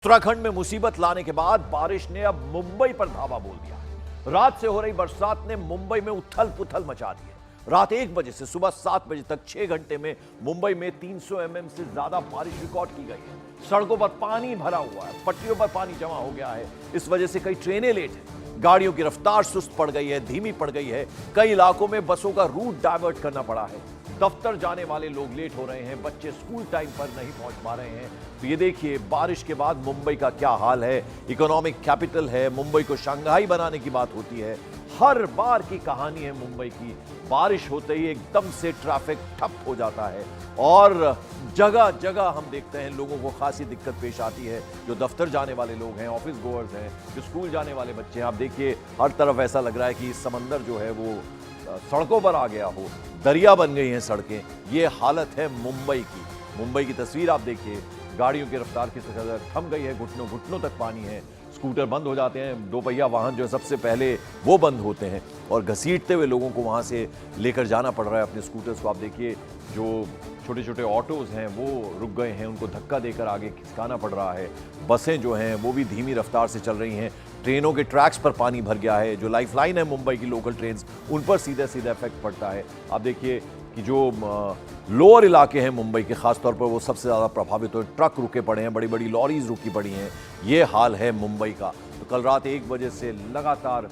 उत्तराखंड में मुसीबत लाने के बाद बारिश ने अब मुंबई पर धावा बोल दिया है। रात से हो रही बरसात ने मुंबई में उथल पुथल मचा दी है। रात 1 बजे से सुबह 7 बजे तक 6 घंटे में मुंबई में 300 mm से ज्यादा बारिश रिकॉर्ड की गई है। सड़कों पर पानी भरा हुआ है, पटरियों पर पानी जमा हो गया है। इस वजह से कई ट्रेनें लेट हैं, गाड़ियों की रफ्तार सुस्त पड़ गई है, धीमी पड़ गई है। कई इलाकों में बसों का रूट डाइवर्ट करना पड़ा है। दफ्तर जाने वाले लोग लेट हो रहे हैं, बच्चे स्कूल टाइम पर नहीं पहुंच पा रहे हैं। तो ये देखिए बारिश के बाद मुंबई का क्या हाल है। इकोनॉमिक कैपिटल है, मुंबई को शंघाई बनाने की बात होती है। हर बार की कहानी है मुंबई की। बारिश होते ही एकदम से ट्रैफिक ठप हो जाता है और जगह जगह हम देखते हैं लोगों को खासी दिक्कत पेश आती है। जो दफ्तर जाने वाले लोग हैं, ऑफिस गोअर्स हैं, जो स्कूल जाने वाले बच्चे हैं, आप देखिए हर तरफ ऐसा लग रहा है कि समंदर जो है वो सड़कों पर आ गया हो, दरिया बन गई हैं सड़कें। ये हालत है मुंबई की। मुंबई की तस्वीर आप देखिए, गाड़ियों की रफ्तार किस कदर थम गई है, घुटनों घुटनों तक पानी है। स्कूटर बंद हो जाते हैं, 2 पहिया वाहन जो सबसे पहले वो बंद होते हैं और घसीटते हुए लोगों को वहां से लेकर जाना पड़ रहा है अपने स्कूटर्स को। आप देखिए जो छोटे छोटे ऑटोज हैं वो रुक गए हैं, उनको धक्का देकर आगे खिसकाना पड़ रहा है। बसें जो हैं वो भी धीमी रफ्तार से चल रही हैं। ट्रेनों के ट्रैक्स पर पानी भर गया है। जो लाइफलाइन है मुंबई की लोकल ट्रेन्स, उन पर सीधा सीधा इफेक्ट पड़ता है। आप देखिए कि जो लोअर इलाके हैं मुंबई के, खासतौर पर वो सबसे ज़्यादा प्रभावित हो। ट्रक रुके पड़े हैं, बड़ी बड़ी लॉरीज रुकी पड़ी हैं। ये हाल है मुंबई का। तो कल रात 1 बजे से लगातार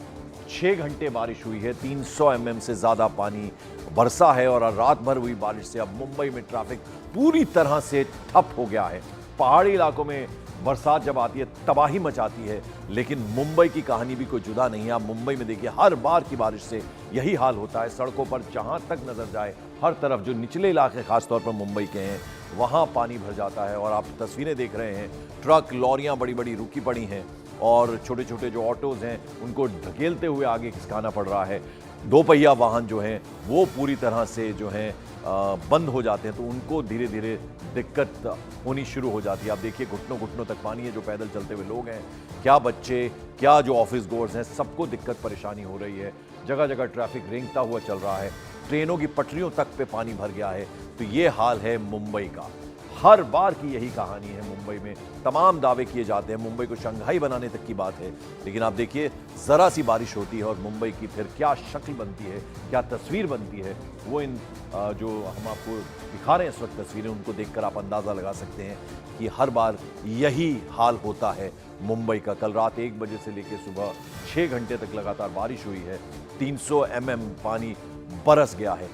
6 घंटे बारिश हुई है। 300 mm से ज़्यादा पानी बरसा है और रात भर हुई बारिश से अब मुंबई में ट्रैफिक पूरी तरह से ठप हो गया है। पहाड़ी इलाकों में बरसात जब आती है तबाही मचाती है, लेकिन मुंबई की कहानी भी कोई जुदा नहीं है। आप मुंबई में देखिए हर बार की बारिश से यही हाल होता है। सड़कों पर जहां तक नजर जाए हर तरफ जो निचले इलाके खासतौर पर मुंबई के हैं वहां पानी भर जाता है। और आप तस्वीरें देख रहे हैं, ट्रक लॉरियां बड़ी बड़ी रुकी पड़ी हैं और छोटे छोटे जो ऑटोज हैं उनको धकेलते हुए आगे खिसकाना पड़ रहा है। 2 पहिया वाहन जो हैं वो पूरी तरह से जो हैं बंद हो जाते हैं, तो उनको धीरे धीरे दिक्कत होनी शुरू हो जाती है। आप देखिए घुटनों घुटनों तक पानी है। जो पैदल चलते हुए लोग हैं, क्या बच्चे, क्या जो ऑफिस गोअर्स हैं, सबको दिक्कत परेशानी हो रही है। जगह जगह ट्रैफिक रेंगता हुआ चल रहा है। ट्रेनों की पटरियों तक पे पानी भर गया है। तो ये हाल है मुंबई का। हर बार की यही कहानी है मुंबई में। तमाम दावे किए जाते हैं, मुंबई को शंघाई बनाने तक की बात है, लेकिन आप देखिए जरा सी बारिश होती है और मुंबई की फिर क्या शक्ल बनती है, क्या तस्वीर बनती है, वो इन जो हम आपको दिखा रहे हैं इस वक्त तस्वीरें, उनको देखकर आप अंदाजा लगा सकते हैं कि हर बार यही हाल होता है मुंबई का। कल रात 1 बजे से लेकर सुबह 6 घंटे तक लगातार बारिश हुई है। 300 mm पानी बरस गया है।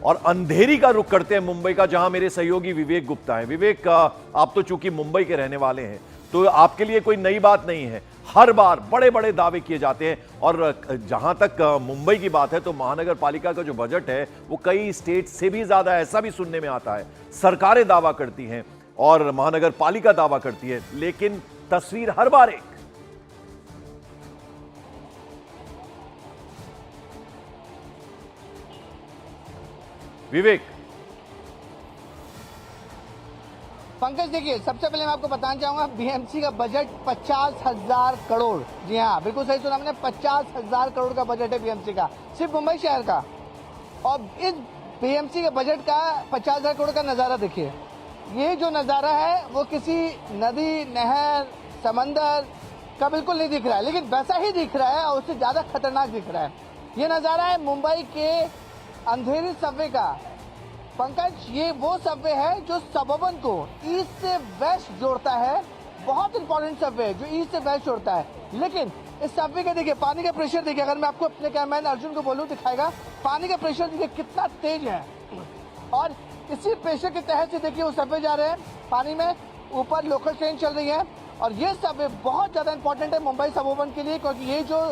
और अंधेरी का रुख करते हैं मुंबई का, जहां मेरे सहयोगी विवेक गुप्ता हैं। विवेक, आप तो चूंकि मुंबई के रहने वाले हैं तो आपके लिए कोई नई बात नहीं है। हर बार बड़े बड़े दावे किए जाते हैं और जहां तक मुंबई की बात है तो महानगर पालिका का जो बजट है वो कई स्टेट से भी ज्यादा, ऐसा भी सुनने में आता है। सरकारें दावा करती हैं और महानगर पालिका दावा करती है, लेकिन तस्वीर हर बार एक। विवेक। पंकज, देखिए सबसे पहले मैं आपको बताना चाहूंगा बीएमसी का बजट 50,000 करोड़। जी हाँ, बिल्कुल सही सुना हमने, 50,000 करोड़ का बजट है बीएमसी का, सिर्फ मुंबई शहर का। और इस बीएमसी के बजट का 50,000 करोड़ का नजारा देखिए। ये जो नजारा है वो किसी नदी, नहर, समंदर का बिल्कुल नहीं दिख रहा है, लेकिन वैसा ही दिख रहा है और उससे ज्यादा खतरनाक दिख रहा है। ये नजारा है मुंबई के अंधेरी सबवे का। पंकज, ये वो सबवे है जो सबर्बन को ईस्ट से वेस्ट जोड़ता है। बहुत इंपॉर्टेंट सबवे है जो ईस्ट से वेस्ट जोड़ता है। लेकिन इस सबवे का देखिए पानी का प्रेशर देखिए, अगर मैं आपको अपने कैमरामैन अर्जुन को बोलूं दिखाएगा, पानी का प्रेशर देखिए कितना तेज है। और इसी प्रेशर के तहत से देखिए वो सबवे जा रहे हैं पानी में, ऊपर लोकल ट्रेन चल रही है। और ये सबवे बहुत ज्यादा इंपॉर्टेंट है मुंबई सबर्बन के लिए, क्योंकि ये जो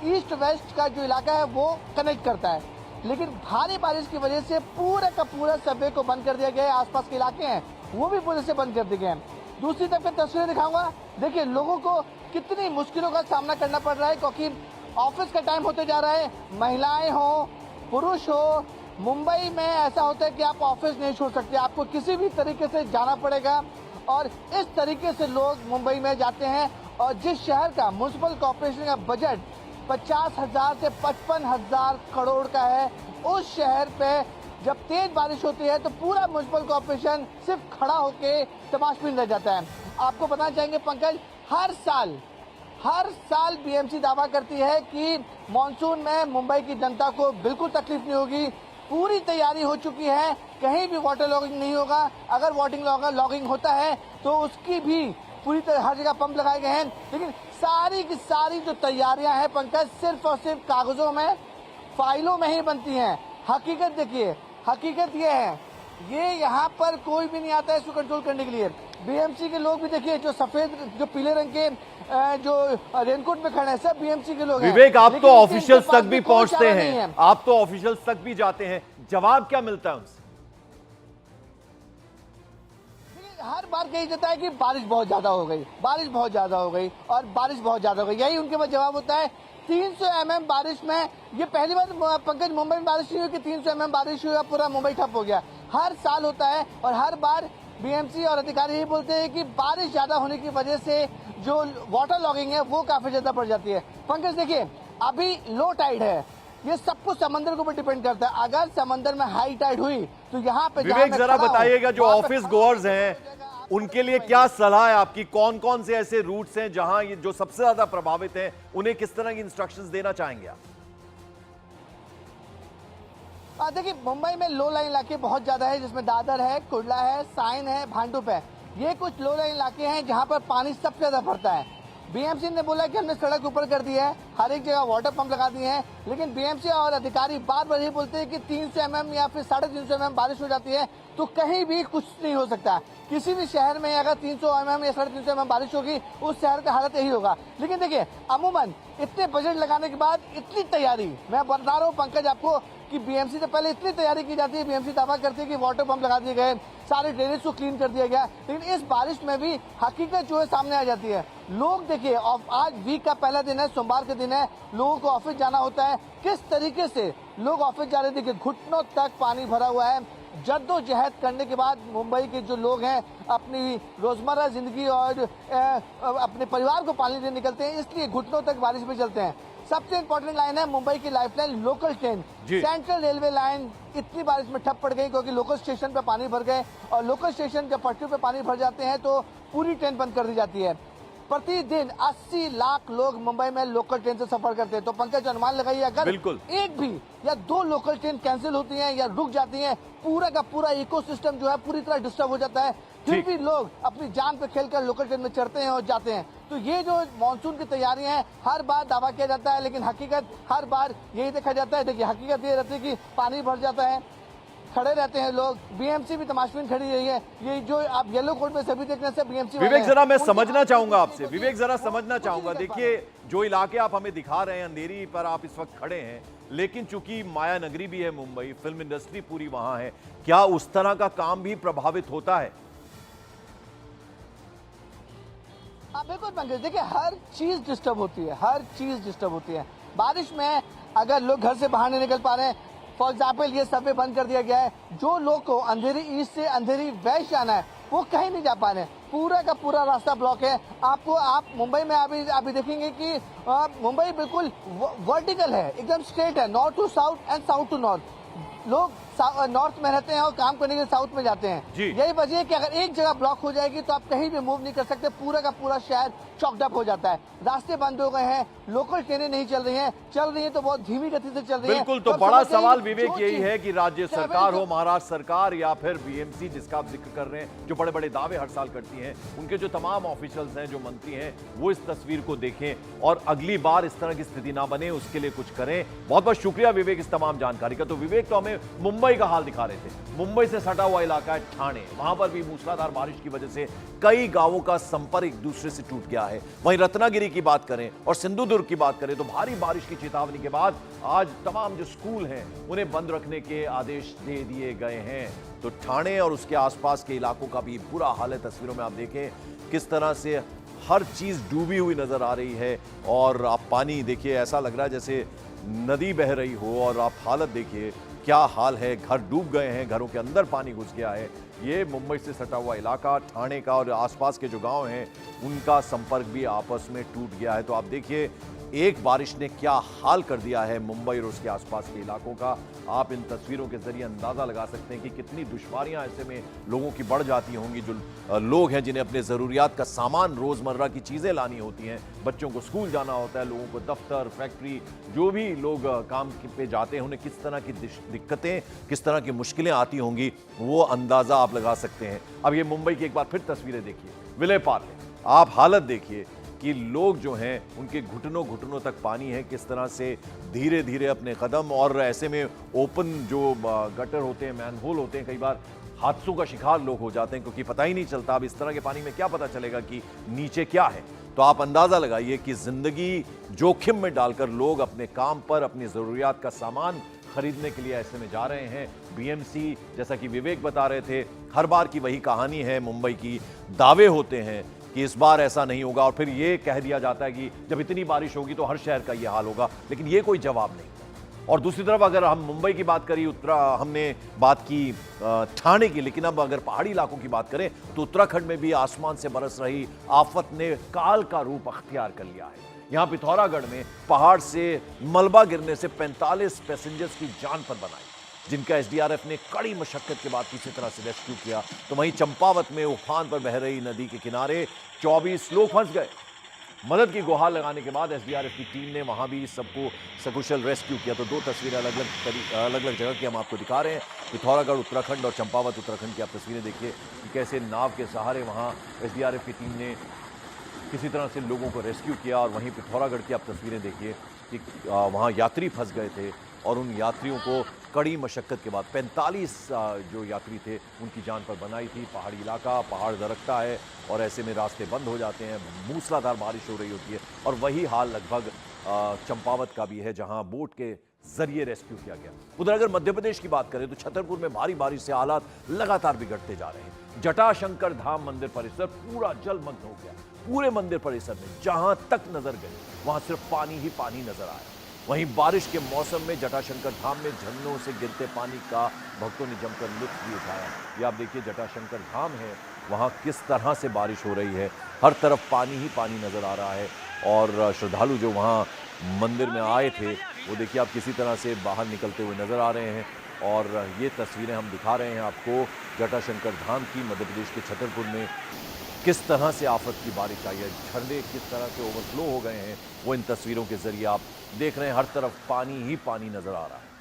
ईस्ट वेस्ट का जो इलाका है वो कनेक्ट करता है। लेकिन भारी बारिश की वजह से पूरा का पूरा सबवे को बंद कर दिया गया है। आसपास के इलाके हैं वो भी पूरे से बंद कर दिए गए हैं। दूसरी तरफ की तस्वीरें दिखाऊंगा। देखिए लोगों को कितनी मुश्किलों का सामना करना पड़ रहा है, क्योंकि ऑफिस का टाइम होते जा रहा है। महिलाएं हो, पुरुष हो, मुंबई में ऐसा होता है कि आप ऑफिस नहीं छोड़ सकते, आपको किसी भी तरीके से जाना पड़ेगा। और इस तरीके से लोग मुंबई में जाते हैं। और जिस शहर का म्युनिसिपल कॉर्पोरेशन का बजट 50,000 से 55,000 करोड़ का है, उस शहर पे जब तेज बारिश होती है तो पूरा म्युनिसिपल कॉर्पोरेशन सिर्फ खड़ा होकर तमाशबीन रह जाता है। आपको बताना चाहेंगे पंकज, हर साल बीएमसी दावा करती है कि मॉनसून में मुंबई की जनता को बिल्कुल तकलीफ नहीं होगी, पूरी तैयारी हो चुकी है, कहीं भी वाटर लॉगिंग नहीं होगा। अगर वाटर लॉगिंग होता है तो उसकी भी पूरी तरह हर जगह पंप लगाए गए हैं। लेकिन सारी की सारी जो तैयारियां हैं पंकज, सिर्फ और सिर्फ कागजों में, फाइलों में ही बनती हैं। हकीकत देखिए, हकीकत ये है, ये यहाँ पर कोई भी नहीं आता है इसको कंट्रोल करने के लिए। बीएमसी के लोग भी देखिए, जो सफेद जो पीले रंग के जो रेनकोट में खड़े हैं, सब बीएमसी के लोग हैं। विवेक, आप लेकिन तो इनके ऑफिशियल्स पास तक भी कोई चारा पहुंचते नहीं हैं, है। आप तो ऑफिशियल्स तक भी जाते हैं, जवाब क्या मिलता है उनसे? हर बार कही जाता है कि बारिश बहुत ज्यादा हो गई, बारिश बहुत ज्यादा हो गई और बारिश बहुत ज्यादा हो गई, यही उनके पास जवाब होता है। 300 mm बारिश में, ये पहली बार पंकज मुंबई में बारिश नहीं हुई कि 300 mm बारिश हुई और पूरा मुंबई ठप हो गया। हर साल होता है और हर बार बीएमसी और अधिकारी यही बोलते हैं कि बारिश ज्यादा होने की वजह से जो वाटर लॉगिंग है वो काफी ज्यादा बढ़ जाती है। पंकज देखिए, अभी लो टाइड है, ये सब कुछ समंदर के ऊपर डिपेंड करता है। अगर समंदर में हाई टाइड हुई तो यहाँ पे विवेक जरा बताइएगा, जो ऑफिस गोअर्स हैं उनके लिए क्या सलाह है आपकी? कौन कौन से ऐसे रूट्स हैं जहां ये जो सबसे ज्यादा प्रभावित हैं, उन्हें किस तरह की इंस्ट्रक्शंस देना चाहेंगे आप? देखिए, मुंबई में लो लाइन इलाके बहुत ज्यादा है, जिसमें दादर है, कुर्ला है, साइन है, भांडुप है। ये कुछ लो लाइन इलाके हैं जहां पर पानी सबसे ज्यादा भरता है। बीएमसी ने बोला कि हमने सड़क ऊपर कर दी है, हर एक जगह वाटर पंप लगा दिए हैं, लेकिन बीएमसी और अधिकारी बार बार ये बोलते हैं कि 300 mm या फिर 350 mm बारिश हो जाती है तो कहीं भी कुछ नहीं हो सकता। किसी भी शहर में अगर 300 mm या 350 mm बारिश होगी, उस शहर का हालत यही होगा। लेकिन देखिए, अमूमन इतने बजट लगाने के बाद इतनी तैयारी, मैं बता रहा हूँ पंकज आपको कि बीएमसी से पहले इतनी तैयारी की जाती है, बीएमसी दावा करती है कि वाटर पंप लगा दिए गए, सारे ड्रेनेज को क्लीन कर दिया गया, लेकिन इस बारिश में भी हकीकत जो है सामने आ जाती है। लोग देखिए, आज वीक का पहला दिन है, सोमवार के दिन है, लोगों को ऑफिस जाना होता है, किस तरीके से लोग ऑफिस जा रहे हैं। देखिए, घुटनों तक पानी भरा हुआ है। जद्दोजहद करने के बाद मुंबई के जो लोग हैं अपनी रोजमर्रा जिंदगी और अपने परिवार को पानी देने निकलते हैं, इसलिए घुटनों तक बारिश में चलते हैं। सबसे इंपॉर्टेंट लाइन है मुंबई की lifeline local train, central railway line इतनी बारिश में ठप पड़ गई क्योंकि लोकल स्टेशन पे पानी भर गए, और लोकल स्टेशन जब पटरी पे पानी भर जाते हैं तो पूरी ट्रेन बंद कर दी जाती है। प्रतिदिन 80 लाख लोग मुंबई में लोकल ट्रेन से सफर करते हैं। तो पंकज, अनुमान लगाइए, अगर एक भी या 2 लोकल ट्रेन कैंसिल होती हैं या रुक जाती हैं, पूरा का पूरा इकोसिस्टम जो है पूरी तरह डिस्टर्ब हो जाता है। फिर भी लोग अपनी जान पे खेलकर लोकल ट्रेन में चढ़ते हैं और जाते हैं। तो ये जो मानसून की तैयारियां हैं, हर बार दावा किया जाता है, लेकिन हकीकत हर बार यही देखा जाता है। देखिए, हकीकत ये रहती है कि पानी भर जाता है, खड़े रहते हैं लोग, बीएमसी भी तमाशबीन खड़ी रही है। ये जो आप येलो कोट में सभी देख रहे हैं, बीएमसी। विवेक जरा मैं समझना चाहूंगा आपसे, विवेक जरा समझना चाहूंगा। देखिए, जो इलाके आप हमें दिखा रहे हैं, अंधेरी पर आप इस वक्त खड़े हैं, लेकिन चूंकि माया नगरी भी है मुंबई, फिल्म इंडस्ट्री पूरी वहां है, क्या उस तरह का काम भी प्रभावित होता है? बिल्कुल पंकज, देखिए, हर चीज डिस्टर्ब होती है, हर चीज डिस्टर्ब होती है। बारिश में अगर लोग घर से बाहर नहीं निकल पा रहे हैं, फॉर एग्जाम्पल ये सबवे बंद कर दिया गया है, जो लोग को अंधेरी ईस्ट से अंधेरी वेस्ट जाना है वो कहीं नहीं जा पा रहे हैं, पूरा का पूरा रास्ता ब्लॉक है। आप मुंबई में अभी देखेंगे कि मुंबई बिल्कुल वर्टिकल है, एकदम स्ट्रेट है, north to south and south to north. लोग नॉर्थ में रहते हैं और काम करने के लिए साउथ में जाते हैं। यही वजह है कि अगर एक जगह ब्लॉक हो जाएगी तो आप कहीं भी मूव नहीं कर सकते, पूरा का पूरा शहर चॉकड हो जाता है। रास्ते बंद हो गए हैं, लोकल ट्रेनें नहीं चल रही हैं तो बहुत धीमी गति से चल रही हैं। बिल्कुल, तो बड़ा सवाल विवेक यही है कि राज्य सरकार हो, महाराष्ट्र सरकार या फिर बीएमसी जिसका आप जिक्र कर रहे हैं, जो बड़े बड़े दावे हर साल करती हैं, उनके जो तमाम ऑफिशियल्स हैं, जो मंत्री हैं, वो इस तस्वीर को देखें और अगली बार इस तरह की स्थिति ना बने उसके लिए कुछ करें। बहुत बहुत शुक्रिया विवेक इस तमाम जानकारी का। तो विवेक तो हमें मुंबई का हाल दिखा रहे थे। मुंबई से सटा हुआ इलाका है ठाणे, वहां पर भी मूसलाधार बारिश की वजह से कई गांवों का संपर्क एक दूसरे से टूट गया है। वहीं रत्नागिरी की बात करें और सिंधुदुर्ग की बात करें तो भारी बारिश की चेतावनी के बाद आज तमाम जो स्कूल हैं उन्हें बंद रखने के आदेश दे दिए गए हैं। तो ठाणे और उसके आसपास के इलाकों का भी बुरा हाल है। तस्वीरों में आप देखें किस तरह से हर चीज डूबी हुई नजर आ रही है और आप पानी देखिए, ऐसा लग रहा है जैसे नदी बह रही हो। और आप हालत देखिए क्या हाल है, घर डूब गए हैं, घरों के अंदर पानी घुस गया है। ये मुंबई से सटा हुआ इलाका ठाणे का और आसपास के जो गांव हैं उनका संपर्क भी आपस में टूट गया है। तो आप देखिए एक बारिश ने क्या हाल कर दिया है मुंबई और उसके आसपास के इलाकों का। आप इन तस्वीरों के जरिए अंदाजा लगा सकते हैं कि कितनी दुश्वारियां ऐसे में लोगों की बढ़ जाती होंगी। जो लोग हैं जिन्हें अपने ज़रूरियात का सामान, रोज़मर्रा की चीज़ें लानी होती हैं, बच्चों को स्कूल जाना होता है, लोगों को दफ्तर, फैक्ट्री, जो भी लोग काम पे जाते हैं, उन्हें किस तरह की दिक्कतें, किस तरह की मुश्किलें आती होंगी, वो अंदाज़ा आप लगा सकते हैं। अब ये मुंबई की एक बार फिर तस्वीरें देखिए, विले पार्ले, आप हालत देखिए कि लोग जो हैं उनके घुटनों घुटनों तक पानी है, किस तरह से धीरे धीरे अपने कदम, और ऐसे में ओपन जो गटर होते हैं, मैनहोल होते हैं, कई बार हादसों का शिकार लोग हो जाते हैं क्योंकि पता ही नहीं चलता। अब इस तरह के पानी में क्या पता चलेगा कि नीचे क्या है। तो आप अंदाजा लगाइए कि जिंदगी जोखिम में डालकर लोग अपने काम पर, अपनी जरूरियात का सामान खरीदने के लिए ऐसे में जा रहे हैं। बीएमसी, जैसा कि विवेक बता रहे थे, हर बार की वही कहानी है मुंबई की। दावे होते हैं कि इस बार ऐसा नहीं होगा और फिर ये कह दिया जाता है कि जब इतनी बारिश होगी तो हर शहर का ये हाल होगा, लेकिन ये कोई जवाब नहीं। और दूसरी तरफ अगर हम मुंबई की बात करें, हमने बात की ठाणे की, लेकिन अब अगर पहाड़ी इलाकों की बात करें तो उत्तराखंड में भी आसमान से बरस रही आफत ने काल का रूप अख्तियार कर लिया है। यहां पिथौरागढ़ में पहाड़ से मलबा गिरने से 45 पैसेंजर्स की जान पर बनाई, जिनका एसडीआरएफ ने कड़ी मशक्कत के बाद किसी तरह से रेस्क्यू किया। तो वहीं चंपावत में उफान पर बह रही नदी के किनारे 24 लोग फंस गए। मदद की गुहार लगाने के बाद एसडीआरएफ की टीम ने वहां भी सबको सकुशल रेस्क्यू किया। तो दो तस्वीरें अलग अलग जगह की हम आपको दिखा रहे हैं, पिथौरागढ़ उत्तराखंड और चंपावत उत्तराखंड की आप तस्वीरें देखिए कि कैसे नाव के सहारे वहां एसडीआरएफ की टीम ने किसी तरह से लोगों को रेस्क्यू किया। और वहीं पिथौरागढ़ की आप तस्वीरें देखिए कि वहाँ यात्री फंस गए थे और उन यात्रियों को कड़ी मशक्कत के बाद 45 जो यात्री थे उनकी जान पर बनाई थी। पहाड़ी इलाका, पहाड़ दरकता है और ऐसे में रास्ते बंद हो जाते हैं, मूसलाधार बारिश हो रही होती है। और वही हाल लगभग चंपावत का भी है, जहां बोट के जरिए रेस्क्यू किया गया। उधर अगर मध्य प्रदेश की बात करें तो छतरपुर में भारी बारिश से हालात लगातार बिगड़ते जा रहे हैं। जटाशंकर धाम मंदिर परिसर पूरा जलमग्न हो गया। पूरे मंदिर परिसर में जहां तक नजर गई वहां सिर्फ पानी ही पानी नजर आया। वहीं बारिश के मौसम में जटाशंकर धाम में झरनों से गिरते पानी का भक्तों ने जमकर लुत्फ भी उठाया। ये आप देखिए जटाशंकर धाम है, वहां किस तरह से बारिश हो रही है, हर तरफ पानी ही पानी नजर आ रहा है। और श्रद्धालु जो वहां मंदिर में आए थे वो देखिए आप किसी तरह से बाहर निकलते हुए नजर आ रहे हैं। और ये तस्वीरें हम दिखा रहे हैं आपको जटाशंकर धाम की, मध्य प्रदेश के छतरपुर में किस तरह से आफत की बारिश आई है, झरने किस तरह से ओवरफ्लो हो गए हैं, वो इन तस्वीरों के जरिए आप देख रहे हैं। हर तरफ पानी ही पानी नजर आ रहा है।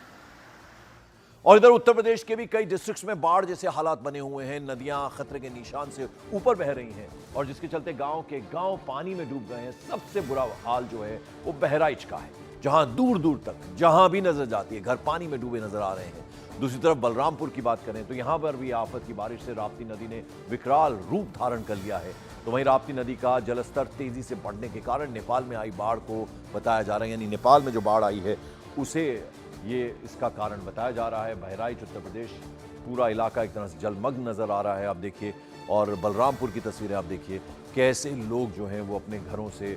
और इधर उत्तर प्रदेश के भी कई डिस्ट्रिक्ट्स में बाढ़ जैसे हालात बने हुए हैं। नदियां खतरे के निशान से ऊपर बह रही हैं और जिसके चलते गांव के गांव पानी में डूब गए हैं। सबसे बुरा हाल जो है वो बहराइच का है, जहां दूर दूर तक जहां भी नजर जाती है घर पानी में डूबे नजर आ रहे हैं। दूसरी तरफ बलरामपुर की बात करें तो यहां पर भी आफत की बारिश से राप्ती नदी ने विकराल रूप धारण कर लिया है। तो वहीं राप्ती नदी का जलस्तर तेजी से बढ़ने के कारण नेपाल में आई बाढ़ को बताया जा रहा है, यानी नेपाल में जो बाढ़ आई है उसे ये इसका कारण बताया जा रहा है। बहराइच उत्तर प्रदेश पूरा इलाका एक तरह से जलमग्न नजर आ रहा है, आप देखिए। और बलरामपुर की तस्वीरें आप देखिए, कैसे लोग जो हैं वो अपने घरों से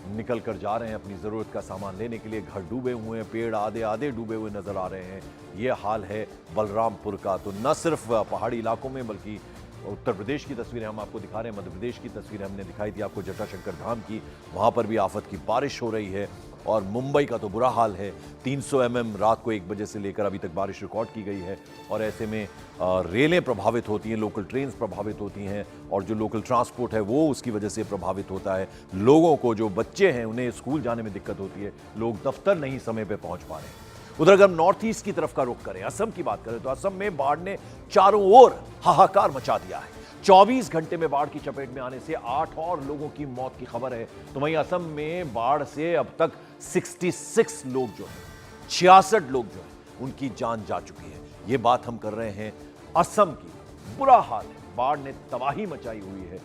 निकल कर जा रहे हैं अपनी ज़रूरत का सामान लेने के लिए। घर डूबे हुए हैं, पेड़ आधे आधे डूबे हुए नज़र आ रहे हैं। ये हाल है बलरामपुर का। तो न सिर्फ पहाड़ी इलाकों में बल्कि उत्तर प्रदेश की तस्वीरें हम आपको दिखा रहे हैं, मध्य प्रदेश की तस्वीरें हमने दिखाई थी आपको जटाशंकर धाम की, वहाँ पर भी आफत की बारिश हो रही है। और मुंबई का तो बुरा हाल है, 300 mm रात को 1 बजे से लेकर अभी तक बारिश रिकॉर्ड की गई है। और ऐसे में रेलें प्रभावित होती हैं, लोकल ट्रेन्स प्रभावित होती हैं और जो लोकल ट्रांसपोर्ट है वो उसकी वजह से प्रभावित होता है। लोगों को, जो बच्चे हैं उन्हें स्कूल जाने में दिक्कत होती है, लोग दफ्तर नहीं समय पर पहुंच पा रहे हैं। उधर अगर हम नॉर्थ ईस्ट की तरफ का रुख करें, असम की बात करें तो असम में बाढ़ ने चारों ओर हाहाकार मचा दिया है। 24 घंटे में बाढ़ की चपेट में आने से 8 और लोगों की मौत की खबर है। तो वहीं असम में बाढ़ से अब तक 66 लोग जो हैं, 66 लोग जो हैं उनकी जान जा चुकी है। ये बात हम कर रहे हैं असम की। बुरा हाल है, बाढ़ ने तबाही मचाई हुई है,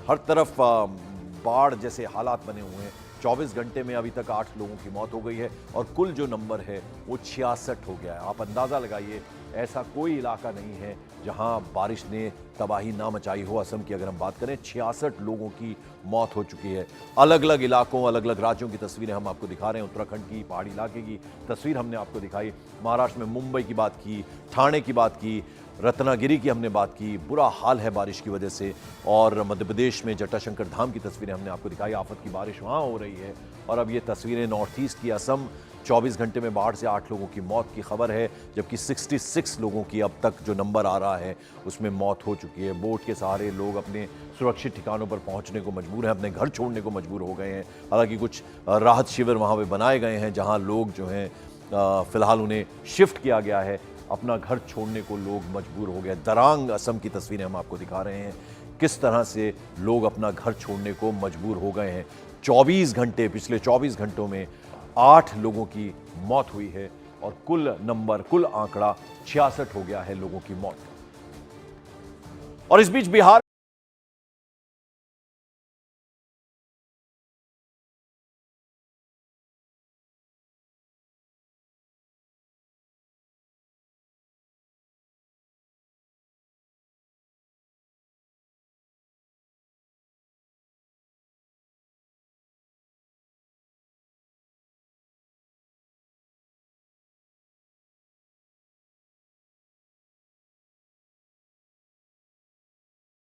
हर तरफ बाढ़ जैसे हालात बने हुए हैं। 24 घंटे में अभी तक 8 लोगों की मौत हो गई है और कुल जो नंबर है वो 66 हो गया है। आप अंदाजा लगाइए, ऐसा कोई इलाका नहीं है जहां बारिश ने तबाही ना मचाई हो। असम की अगर हम बात करें, 66 लोगों की मौत हो चुकी है। अलग अलग इलाकों, अलग अलग राज्यों की तस्वीरें हम आपको दिखा रहे हैं। उत्तराखंड की पहाड़ी इलाके की तस्वीर हमने आपको दिखाई, महाराष्ट्र में मुंबई की बात की, ठाणे की बात की, रत्नागिरी की हमने बात की, बुरा हाल है बारिश की वजह से। और मध्य प्रदेश में जटाशंकर धाम की तस्वीरें हमने आपको दिखाई, आफत की बारिश वहाँ हो रही है। और अब ये तस्वीरें नॉर्थ ईस्ट की, असम, 24 घंटे में बाढ़ से 8 लोगों की मौत की खबर है, जबकि 66 लोगों की अब तक जो नंबर आ रहा है उसमें मौत हो चुकी है। बोट के सहारे लोग अपने सुरक्षित ठिकानों पर पहुंचने को मजबूर हैं, अपने घर छोड़ने को मजबूर हो गए हैं। हालांकि कुछ राहत शिविर वहाँ पे बनाए गए हैं जहाँ लोग जो हैं फिलहाल उन्हें शिफ्ट किया गया है, अपना घर छोड़ने को लोग मजबूर हो गए। दरांग असम की तस्वीरें हम आपको दिखा रहे हैं, किस तरह से लोग अपना घर छोड़ने को मजबूर हो गए हैं। 24 घंटे, पिछले 24 घंटों में 8 लोगों की मौत हुई है और कुल आंकड़ा 66 हो गया है लोगों की मौत। और इस बीच बिहार